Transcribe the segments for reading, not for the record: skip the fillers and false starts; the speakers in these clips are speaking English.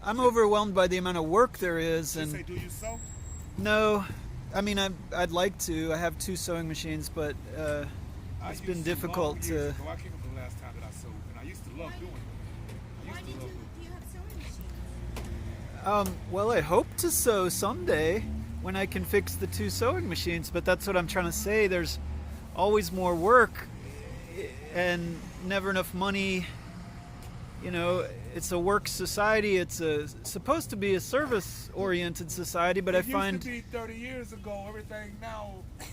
I'm overwhelmed by the amount of work there is, You and say, do you sew? no, I mean I'd like to. I have 2 sewing machines, but I it's used been to difficult long to. years ago. I can't remember the last time that I sewed, and I used to love doing it. I Why used do to love it. you have sewing machines? Well, I hope to sew someday when I can fix the 2 sewing machines, but that's what I'm trying to say. There's always more work and never enough money. You know, it's a work society. It's supposed to be a service-oriented society, but I It find used to be 30 years ago. Everything now, you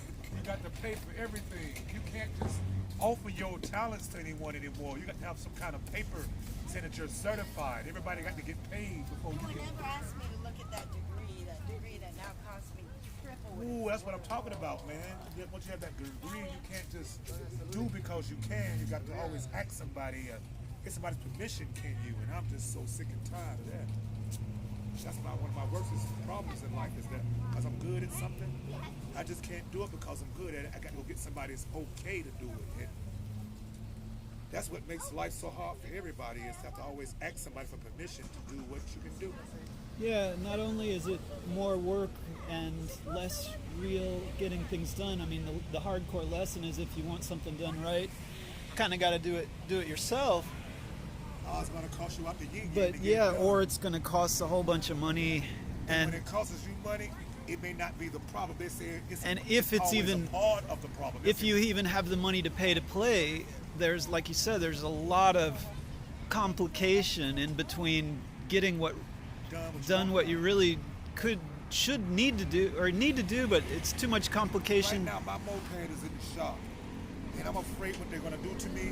got to pay for everything. You can't just offer your talents to anyone anymore. You got to have some kind of paper saying that you're certified. Everybody got to get paid before No you one get. ever asked me to look at that degree that now costs me triple what it Ooh, was that's what I'm before. talking about, man. Once you have that degree, you can't just do because you can. You got to always ask somebody, get somebody's permission, can you? And I'm just so sick and tired of that. That's one of my worst problems in life is that because I'm good at something, I just can't do it because I'm good at it. I got to go get somebody's okay to do it. And that's what makes life so hard for everybody is to have to always ask somebody for permission to do what you can do. yeah, not only is it more work and less real getting things done. I mean, the hardcore lesson is if you want something done right, kind of got to do it yourself. Oh, it's going to cost you out the yin. But yeah, or it's going to cost a whole bunch of money, And and when it costs you money, it may not be the problem. They say And if it's always even- a part of the problem. if you even have the money to pay to play, there's, like you said, there's a lot of complication in between getting done what you really should need to do, but it's too much Right complication. now, my moped is in the shop, and I'm afraid what they're going to do to me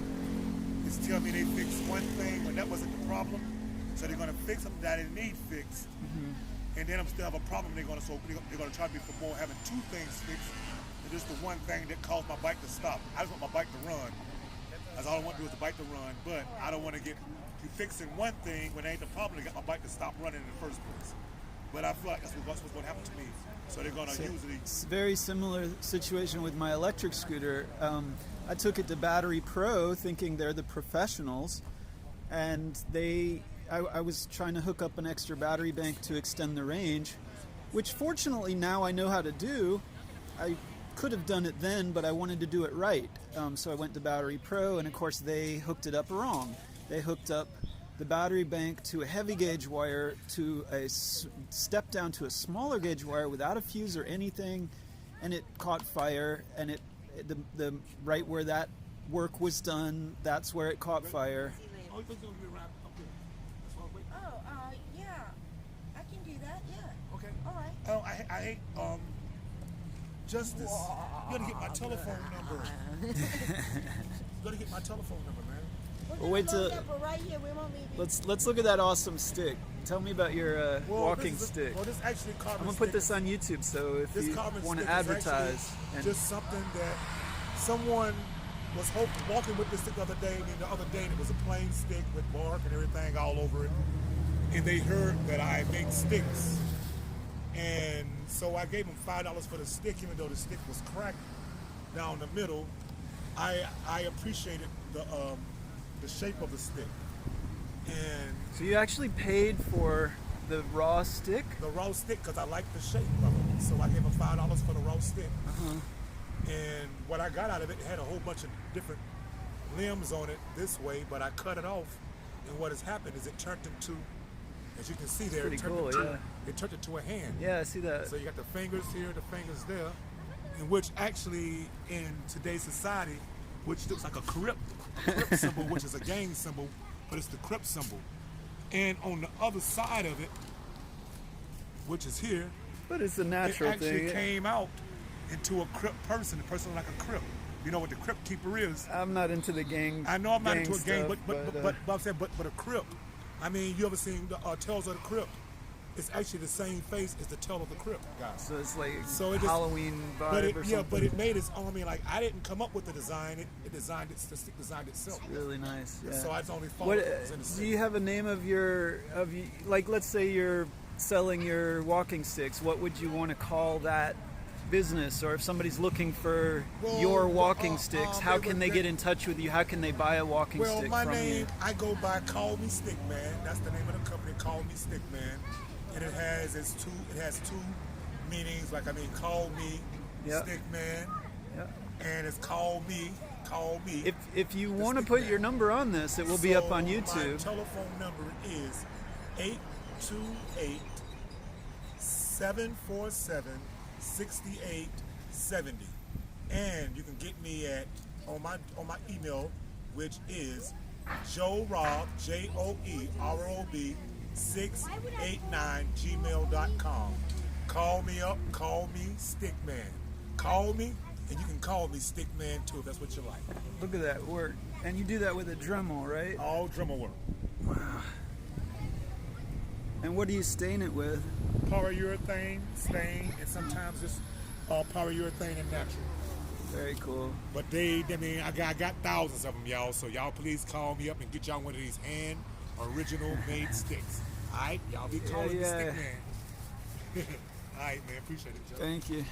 is tell me they fixed one thing when that wasn't the problem. So they're going to fix something that I didn't need fixed, and then I'm still have a problem. They're going to charge me for more having 2 things fixed than just the one thing that caused my bike to stop. I just want my bike to run. That's all I want to do is the bike to run, but I don't want to get you fixing one thing when it ain't the problem to get my bike to stop running in the first place. But I feel like that's what's going to happen to me. So they're going to usually. It's a very similar situation with my electric scooter. I took it to Battery Pro thinking they're the professionals, and I was trying to hook up an extra battery bank to extend the range, which fortunately now I know how to do. I could have done it then, but I wanted to do it right. So I went to Battery Pro, and of course they hooked it up wrong. They hooked up the battery bank to a heavy gauge wire to a step down to a smaller gauge wire without a fuse or anything, and it caught fire. And the right where that work was done, that's where it caught fire. Oh, you're going to be around up here. That's why I'm waiting. Oh, yeah. I can do that, yeah. Okay. All right. Oh, I hate Justice. You gotta get my telephone number. You gotta get my telephone number, man. We're Well, gonna wait load till- up, but right here, we won't leave you. Let's look at that awesome stick. Tell me about your walking stick. Well, this actually carbon I'm gonna put stick this on YouTube, so if This you carbon want to stick is advertise, actually and just something that someone was walking with this stick the other day, and the other day it was a plain stick with bark and everything all over it, and they heard that I make sticks, and so I gave them $5 for the stick, even though the stick was cracked down the middle. I appreciated the shape of the stick, and so you actually paid for the raw stick. the raw stick because I like the shape of it. So I gave them $5 for the raw stick. And what I got out of it, it had a whole bunch of different limbs on it this way, but I cut it off. And what has happened is it turned into, as you can see there, pretty cool, it turned into a hand. Yeah, I see that. So you got the fingers here, the fingers there, in which actually in today's society, which looks like a crypt symbol, which is a gang symbol, but it's the crypt symbol. And on the other side of it, which is here, But it's a it natural actually thing. came out into a crypt person, a person like a crypt. You know what the crypt keeper is? I'm not into the gang. I know I'm not into a gang, stuff, but I'm saying, but a crypt. I mean, you ever seen the Tales of the Crypt? It's actually the same face as the Tale of the Crypt, guys. so it's like So it just- Halloween vibe But or it, something. yeah, but it made its own. I mean, like I didn't come up with the design. It designed it. The stick designed itself. Really nice. Yeah. So I just only followed What what was in the do stick. you have a name of like? Let's say you're selling your walking sticks. What would you want to call that business, or if somebody's looking for Well, your walking sticks, how they can would- they get in touch with you? How can they buy a walking Well, stick my from name, you? I go by Call Me Stickman. That's the name of the company, Call Me Stickman. And it has two meanings. Like, I mean, call me Yeah. Stickman, Yeah. and it's call me. If you The want to stick put man. your number on this, it will be up on My YouTube. telephone number is 828-747-6870. And you can get me on my email, which is JoeRob, JoeRob 689gmail.com. Call me up, call me Stickman. Call me, and you can call me Stickman too if that's what you like. Look at that work. And you do that with a Dremel, right? All drummer work. And what do you stain it with? Polyurethane, stain, and sometimes just polyurethane and natural. Very cool. But I got thousands of them, y'all. So y'all please call me up and get y'all one of these original made sticks. All right, y'all be calling me Yeah. Stickman. All right, man, appreciate it, Joe. Thank you.